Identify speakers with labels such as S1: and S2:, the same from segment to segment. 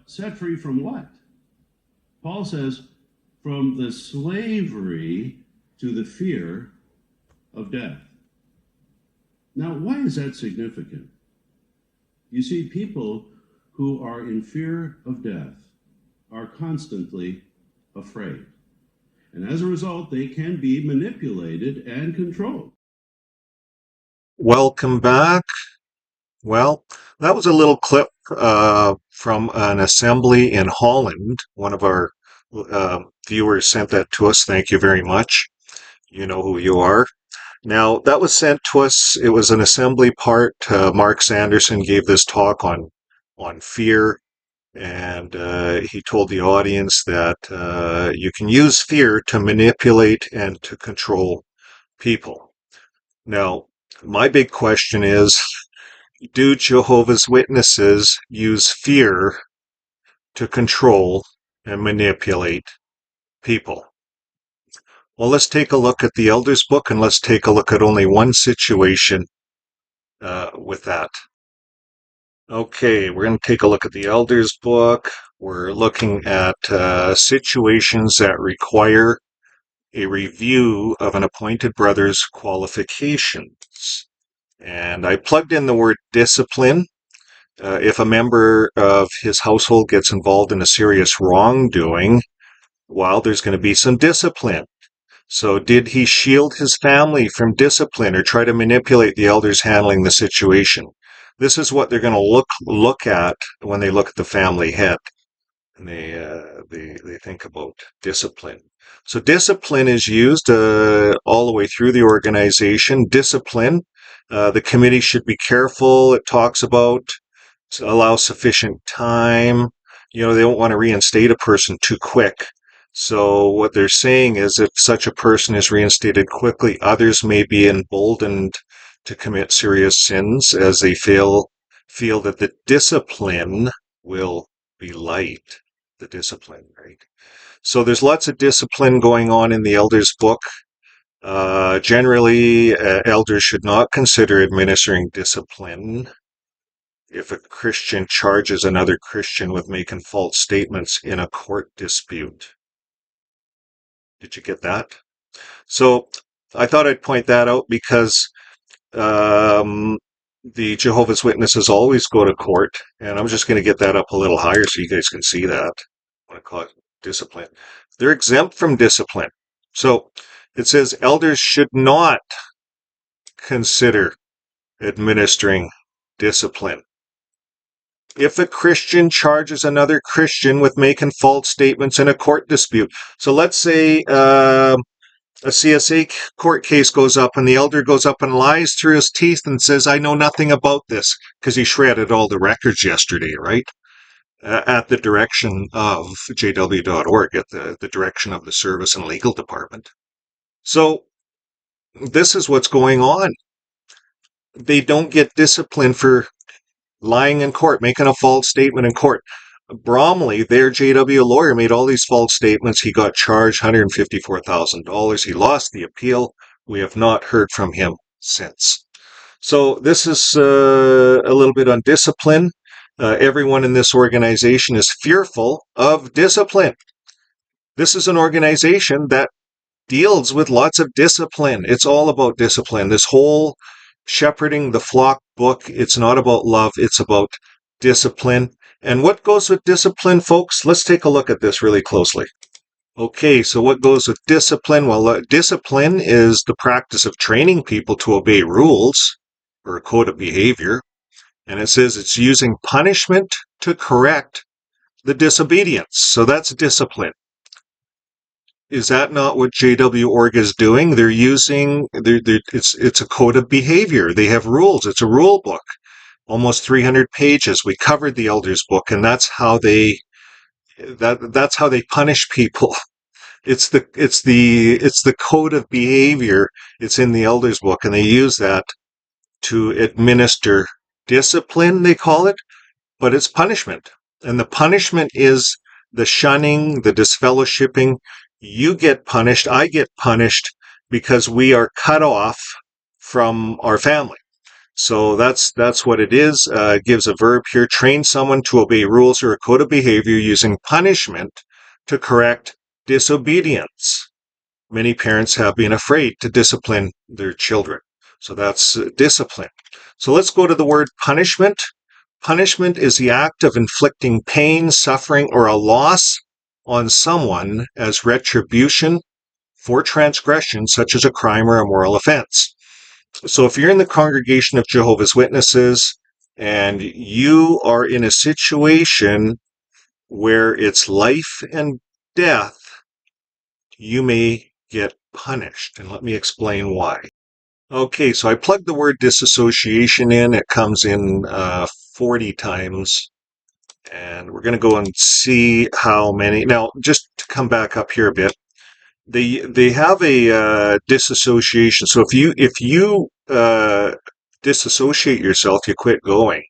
S1: set free from what? Paul says, from the slavery to the fear of death. Now, why is that significant? You see, people who are in fear of death are constantly afraid. And as a result, they can be manipulated and controlled.
S2: Welcome back. Well, that was a little clip from an assembly in Holland. One of our viewers sent that to us. Thank you very much. You know who you are. Now, that was sent to us. It was an assembly part. Mark Sanderson gave this talk on fear, and he told the audience that you can use fear to manipulate and to control people. Now, my big question is, do Jehovah's Witnesses use fear to control and manipulate people? Well, let's take a look at the Elders book, and let's take a look at only one situation with that. Okay, we're going to take a look at the Elders book. We're looking at situations that require a review of an appointed brother's qualifications. And I plugged in the word discipline. If a member of his household gets involved in a serious wrongdoing, well, there's going to be some discipline. So did he shield his family from discipline or try to manipulate the elders handling the situation? This is what they're going to look at when they look at the family head. And they think about discipline. So discipline is used all the way through the organization. Discipline, the committee should be careful. It talks about to allow sufficient time. They don't want to reinstate a person too quick. So what they're saying is if such a person is reinstated quickly, others may be emboldened to commit serious sins as they feel that the discipline will be light. The discipline, right? So there's lots of discipline going on in the elders book. Generally, elders should not consider administering discipline if a Christian charges another Christian with making false statements in a court dispute. Did you get that? So I thought I'd point that out because the Jehovah's Witnesses always go to court, and I'm just going to get that up a little higher so you guys can see that. I want to call it discipline. They're exempt from discipline. So it says elders should not consider administering discipline. If a Christian charges another Christian with making false statements in a court dispute. So let's say a CSA court case goes up and the elder goes up and lies through his teeth and says, I know nothing about this, because he shredded all the records yesterday, right? At the direction of jw.org, at the direction of the service and legal department. So this is what's going on. They don't get disciplined for lying in court, making a false statement in court. Bromley, their JW lawyer, made all these false statements. He got charged $154,000. He lost the appeal. We have not heard from him since. So this is a little bit on discipline. Everyone in this organization is fearful of discipline. This is an organization that deals with lots of discipline. It's all about discipline. This whole shepherding the flock book, it's not about love, it's about discipline. And what goes with discipline, folks? Let's take a look at this really closely. Okay, so what goes with discipline? Well, discipline is the practice of training people to obey rules or a code of behavior. And it says it's using punishment to correct the disobedience. So that's discipline. Is that not what JW.org is doing? They're using, it's a code of behavior. They have rules. It's a rule book. Almost 300 pages. We covered the elders book, and that's how they punish people. It's the code of behavior. It's in the elders book, and they use that to administer discipline, they call it, but it's punishment. And the punishment is the shunning, the disfellowshipping. You get punished, I get punished because we are cut off from our family. So that's what it is. It gives a verb here: train someone to obey rules or a code of behavior using punishment to correct disobedience. Many parents have been afraid to discipline their children. So that's discipline. So let's go to the word punishment. Punishment is the act of inflicting pain, suffering, or a loss on someone as retribution for transgression, such as a crime or a moral offense. So if you're in the congregation of Jehovah's Witnesses and you are in a situation where it's life and death, you may get punished. And let me explain why. Okay, so I plugged the word disassociation in. It comes in 40 times. And we're going to go and see how many. Now, just to come back up here a bit, they have a disassociation. So if you disassociate yourself, you quit going.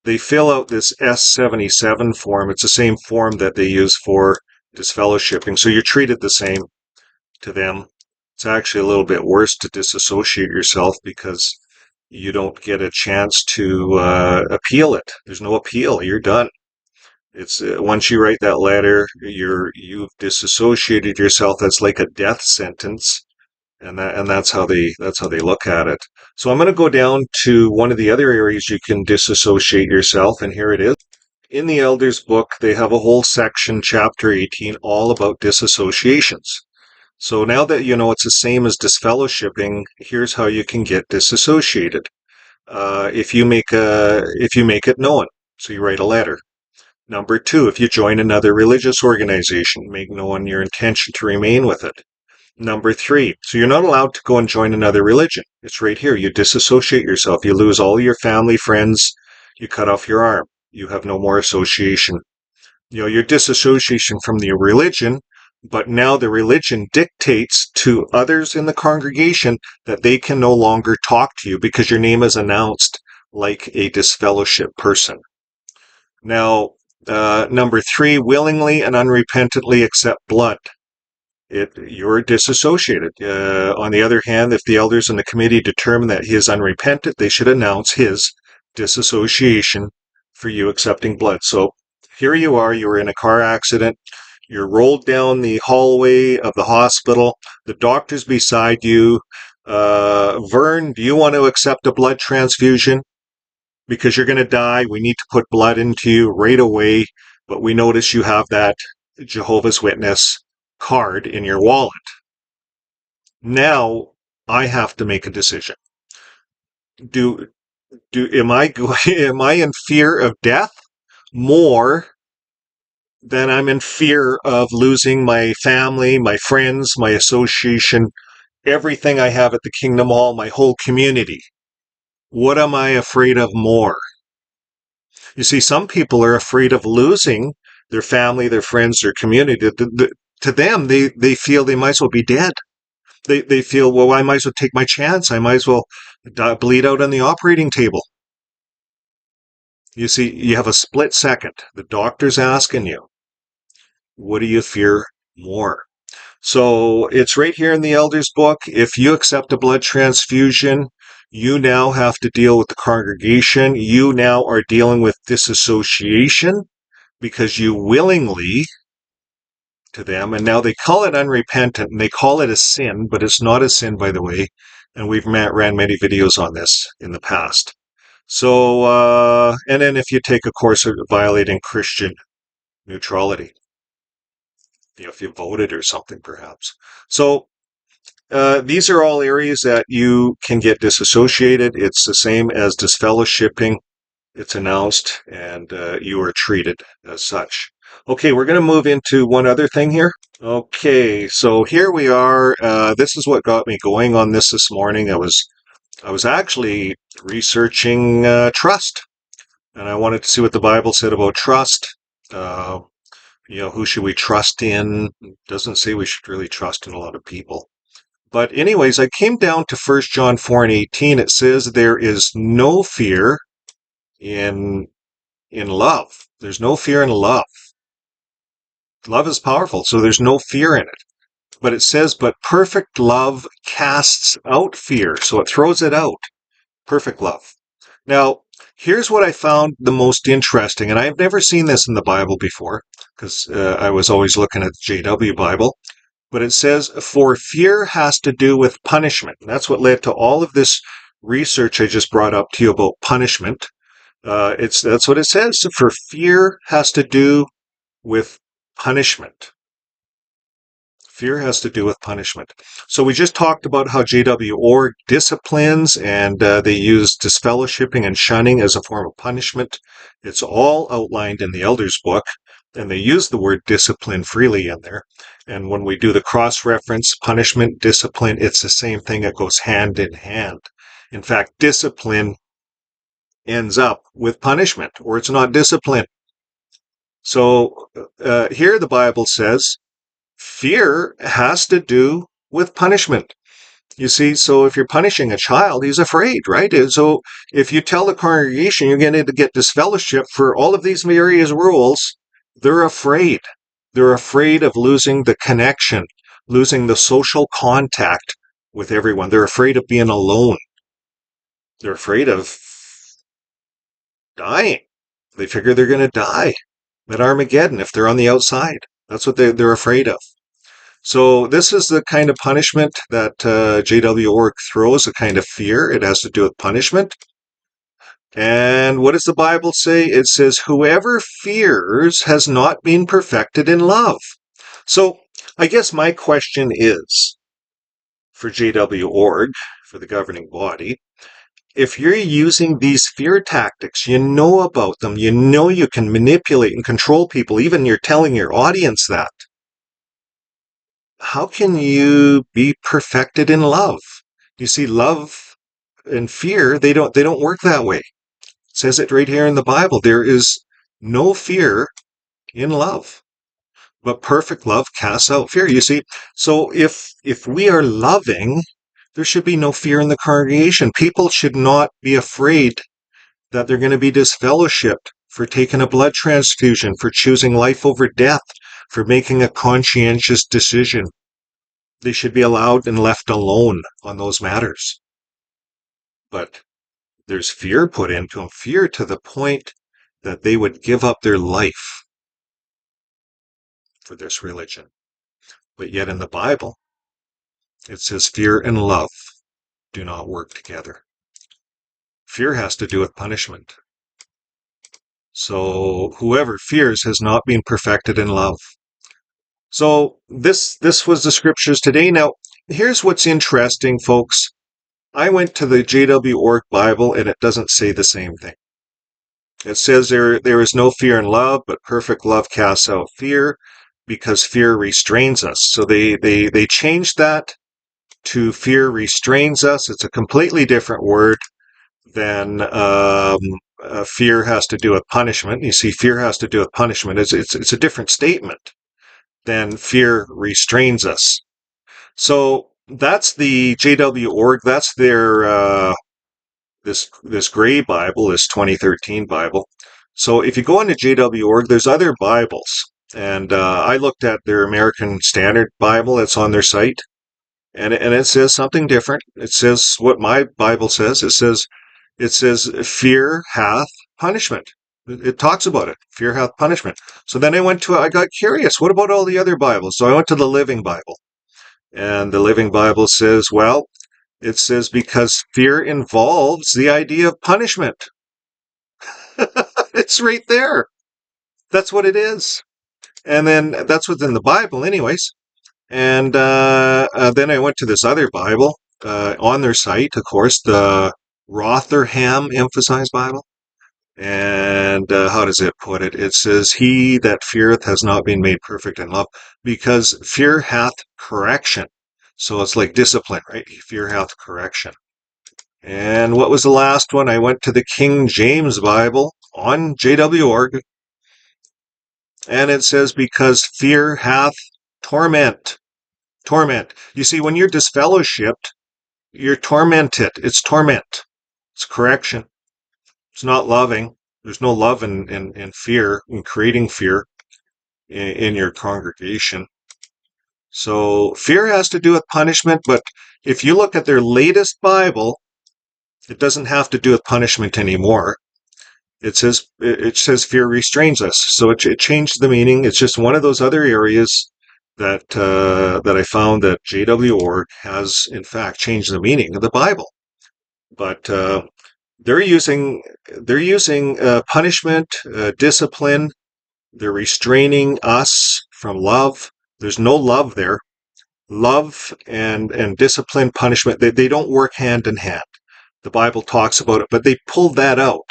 S2: They fill out this S77 form. It's the same form that they use for disfellowshipping. So you're treated the same to them. It's actually a little bit worse to disassociate yourself because you don't get a chance to appeal it. There's no appeal. You're done. It's once you write that letter, you've disassociated yourself. That's like a death sentence, and that's how they look at it. So I'm going to go down to one of the other areas you can disassociate yourself, and here it is. In the Elders book, they have a whole section, chapter 18, all about disassociations. So now that you know it's the same as disfellowshipping, here's how you can get disassociated. If you make it known, so you write a letter. Number 2, if you join another religious organization, make known your intention to remain with it. Number 3, so you're not allowed to go and join another religion. It's right here. You disassociate yourself. You lose all your family, friends. You cut off your arm. You have no more association. You know, your disassociation from the religion, but now the religion dictates to others in the congregation that they can no longer talk to you because your name is announced like a disfellowship person. Now, number 3, willingly and unrepentantly accept blood. You're disassociated. On the other hand, if the elders in the committee determine that he is unrepentant, they should announce his disassociation for you accepting blood. So here you are, you were in a car accident, you're rolled down the hallway of the hospital, the doctor's beside you. Vern, do you want to accept a blood transfusion? Because you're going to die. We need to put blood into you right away. But we notice you have that Jehovah's Witness card in your wallet. Now I have to make a decision. Am I in fear of death more than I'm in fear of losing my family, my friends, my association, everything I have at the Kingdom Hall, my whole community? What am I afraid of more? You see, some people are afraid of losing their family, their friends, their community. To them, they feel they might as well be dead. They feel, well, I might as well take my chance. I might as well bleed out on the operating table. You see, you have a split second. The doctor's asking you, what do you fear more? So it's right here in the Elders book. If you accept a blood transfusion, you now have to deal with the congregation. You now are dealing with disassociation because you willingly to them, and now they call it unrepentant, and they call it a sin, but it's not a sin, by the way, and we've ran many videos on this in the past. So, and then if you take a course of violating Christian neutrality, if you voted or something, perhaps. So, these are all areas that you can get disassociated. It's the same as disfellowshipping. It's announced, and you are treated as such. Okay, we're going to move into one other thing here. Okay, so here we are. This is what got me going on this morning. I was actually researching trust, and I wanted to see what the Bible said about trust. Who should we trust in? It doesn't say we should really trust in a lot of people. But anyways, I came down to 1 John 4:18. It says there is no fear in love. There's no fear in love. Love is powerful, so there's no fear in it. But it says, but perfect love casts out fear, so it throws it out. Perfect love. Now, here's what I found the most interesting, and I've never seen this in the Bible before, because I was always looking at the JW Bible, but it says, for fear has to do with punishment. And that's what led to all of this research I just brought up to you about punishment. That's what it says. For fear has to do with punishment. Fear has to do with punishment. So we just talked about how JW Org disciplines, and they use disfellowshipping and shunning as a form of punishment. It's all outlined in the Elders book, and they use the word discipline freely in there. And when we do the cross-reference, punishment, discipline, it's the same thing. It goes hand in hand. In fact, discipline ends up with punishment, or it's not discipline. So here the Bible says, fear has to do with punishment. You see, so if you're punishing a child, he's afraid, right? And so if you tell the congregation you're going to get disfellowship for all of these various rules, they're afraid. They're afraid of losing the connection, losing the social contact with everyone. They're afraid of being alone. They're afraid of dying. They figure they're going to die at Armageddon if they're on the outside. That's what they're afraid of. So this is the kind of punishment that JW Org throws, a kind of fear. It has to do with punishment. And what does the Bible say? It says, whoever fears has not been perfected in love. So I guess my question is, for JW Org, for the governing body, if you're using these fear tactics, you know about them, you know you can manipulate and control people, even you're telling your audience that, how can you be perfected in love? You see, love and fear, they don't work that way. It says it right here in the Bible. There is no fear in love, but perfect love casts out fear. You see, so if we are loving, there should be no fear in the congregation. People should not be afraid that they're going to be disfellowshipped for taking a blood transfusion, for choosing life over death, for making a conscientious decision. They should be allowed and left alone on those matters. But there's fear put into them, fear to the point that they would give up their life for this religion. But yet in the Bible, it says fear and love do not work together. Fear has to do with punishment. So whoever fears has not been perfected in love. So this was the scriptures today. Now, here's what's interesting, folks. I went to the JW Org Bible, and it doesn't say the same thing. It says there is no fear in love, but perfect love casts out fear, because fear restrains us. So they changed that to fear restrains us. It's a completely different word than fear has to do with punishment. You see, fear has to do with punishment. It's a different statement than fear restrains us. So that's the JW Org. That's their this gray Bible, this 2013 Bible. So if you go into JW Org, there's other Bibles, and I looked at their American Standard Bible that's on their site, and it says something different. It says what my Bible says. It says fear hath punishment. It talks about it. Fear hath punishment. So then I got curious. What about all the other Bibles? So I went to the Living Bible. And the Living Bible says, well, it says because fear involves the idea of punishment. It's right there. That's what it is. And then that's what's in the Bible anyways. And then I went to this other Bible on their site, of course, the Rotherham Emphasized Bible. And how does it put it? It says, he that feareth has not been made perfect in love, because fear hath correction. So it's like discipline, right? Fear hath correction. And what was the last one? I went to the King James Bible on JW Org. And it says, because fear hath torment. Torment. You see, when you're disfellowshipped, you're tormented. It's torment. It's correction. It's not loving. There's no love in fear, in creating fear in your congregation. So fear has to do with punishment, but if you look at their latest Bible, It doesn't have to do with punishment anymore. It says fear restrains us. So it changed the meaning. It's just one of those other areas that I found that J.W. Org has in fact changed the meaning of the Bible. But they're using punishment, discipline. They're restraining us from love. There's no love there. Love and discipline, punishment, they don't work hand in hand. The Bible talks about it, but they pulled that out.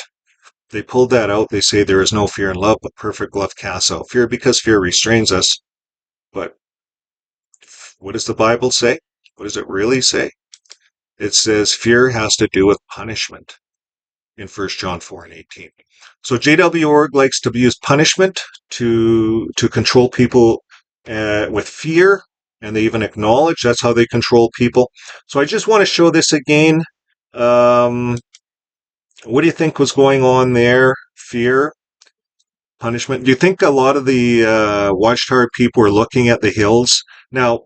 S2: They pulled that out. They say there is no fear in love, but perfect love casts out fear, because fear restrains us. But what does the Bible say? What does it really say? It says fear has to do with punishment in 1 John 4 and 18. So J.W. Org likes to use punishment to control people with fear, and they even acknowledge that's how they control people. So I just want to show this again. What do you think was going on there? Fear, punishment. Do you think a lot of the Watchtower people were looking at the hills? Now,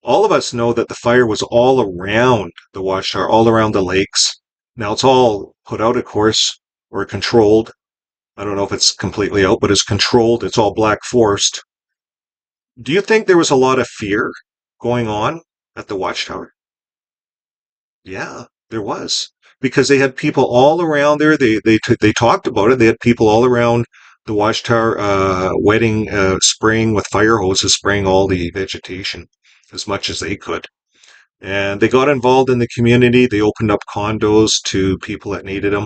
S2: all of us know that the fire was all around the Watchtower, all around the lakes. Now, it's all put out, of course, or controlled. I don't know if it's completely out, but it's controlled. It's all Black Forest. Do you think there was a lot of fear going on at the Watchtower? Yeah, there was. Because they had people all around there. They talked about it. They had people all around the Watchtower spraying with fire hoses, spraying all the vegetation as much as they could. And they got involved in the community. They opened up condos to people that needed them.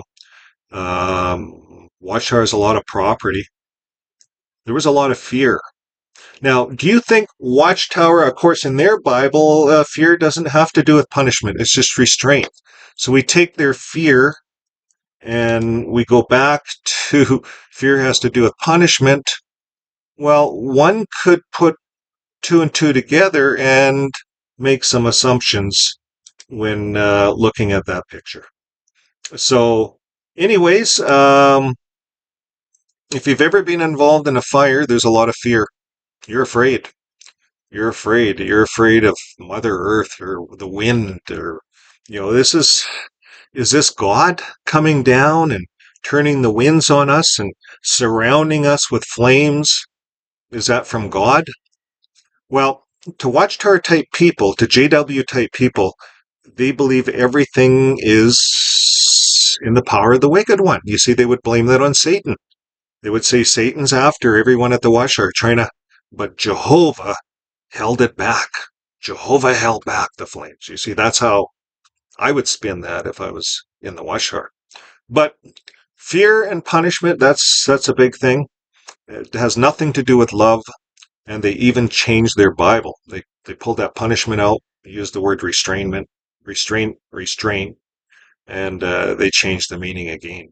S2: Watchtower has a lot of property. There was a lot of fear. Now, do you think Watchtower, of course, in their Bible, fear doesn't have to do with punishment. It's just restraint. So we take their fear and we go back to fear has to do with punishment. Well, one could put two and two together and make some assumptions when looking at that picture. So, anyways, if you've ever been involved in a fire, there's a lot of fear. You're afraid. You're afraid. You're afraid of Mother Earth or the wind, or, is this God coming down and turning the winds on us and surrounding us with flames? Is that from God? Well, to Watchtower type people, to JW type people, they believe everything is in the power of the wicked one. You see, they would blame that on Satan. They would say Satan's after everyone at the Watchtower but Jehovah held it back. Jehovah held back the flames. You see, that's how I would spin that if I was in the Watchtower. But fear and punishment, that's a big thing. It has nothing to do with love, and they even changed their Bible. They pulled that punishment out, they used the word restraint, and they changed the meaning again.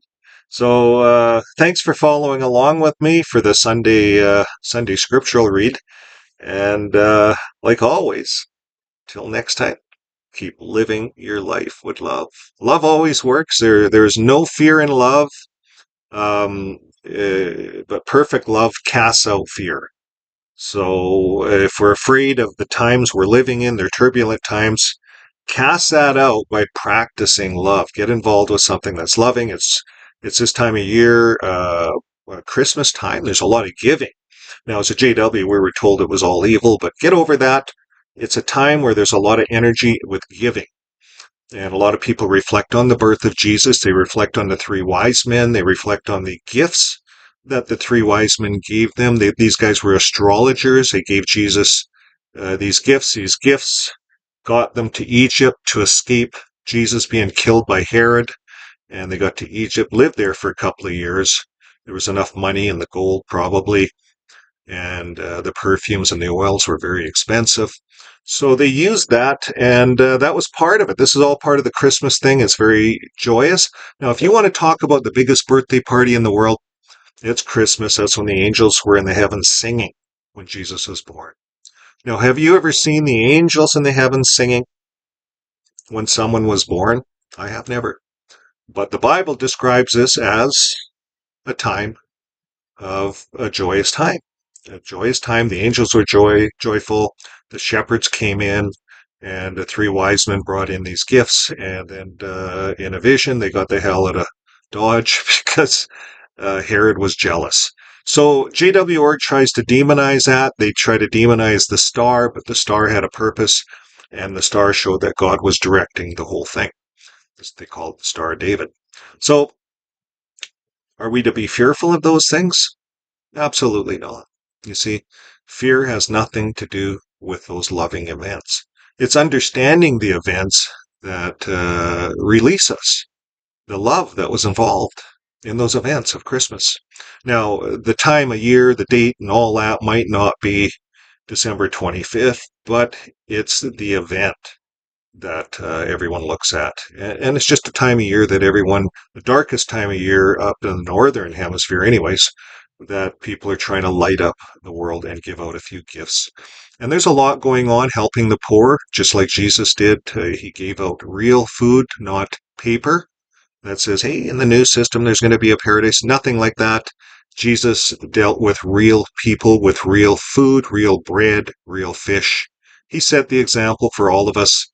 S2: So thanks for following along with me for the Sunday scriptural read. And like always, till next time, keep living your life with love. Love always works. There's no fear in love, but perfect love casts out fear. So if we're afraid of the times we're living in, they're turbulent times, cast that out by practicing love. Get involved with something that's loving. It's this time of year, Christmas time. There's a lot of giving. Now, as a JW, we were told it was all evil, but get over that. It's a time where there's a lot of energy with giving. And a lot of people reflect on the birth of Jesus. They reflect on the three wise men. They reflect on the gifts that the three wise men gave them. These guys were astrologers. They gave Jesus these gifts. These gifts got them to Egypt to escape Jesus being killed by Herod. And they got to Egypt, lived there for a couple of years. There was enough money and the gold, probably. And the perfumes and the oils were very expensive. So they used that, and that was part of it. This is all part of the Christmas thing. It's very joyous. Now, if you want to talk about the biggest birthday party in the world, it's Christmas. That's when the angels were in the heavens singing when Jesus was born. Now, have you ever seen the angels in the heavens singing when someone was born? I have never. But the Bible describes this as a time of a joyous time. A joyous time. The angels were joyful. The shepherds came in and the three wise men brought in these gifts, and then in a vision they got the hell out of Dodge because Herod was jealous. So J.W. Org tries to demonize that. They try to demonize the star, but the star had a purpose, and the star showed that God was directing the whole thing. They call it the Star of David. So are we to be fearful of those things? Absolutely not. You see, fear has nothing to do with those loving events. It's understanding the events that release us, the love that was involved in those events of Christmas. Now, the time of year, the date, and all that might not be December 25th, but it's the event that everyone looks at. And it's just a time of year that everyone, the darkest time of year up in the northern hemisphere anyways, that people are trying to light up the world and give out a few gifts. And there's a lot going on helping the poor, just like Jesus did. He gave out real food, not paper that says, hey, in the new system, there's going to be a paradise. Nothing like that. Jesus dealt with real people, with real food, real bread, real fish. He set the example for all of us.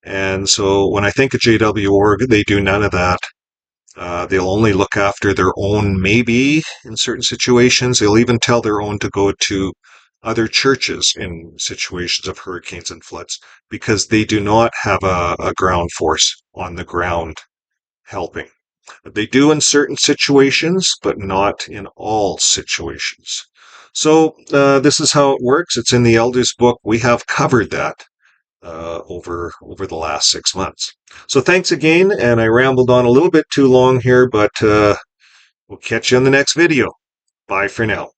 S2: And so when I think of JW Org, they do none of that. They'll only look after their own, maybe in certain situations. They'll even tell their own to go to other churches in situations of hurricanes and floods because they do not have a ground force on the ground helping. They do in certain situations, but not in all situations. So this is how it works. It's in the Elders book. We have covered that over the last 6 months. So thanks again, and I rambled on a little bit too long here, but we'll catch you in the next video. Bye for now.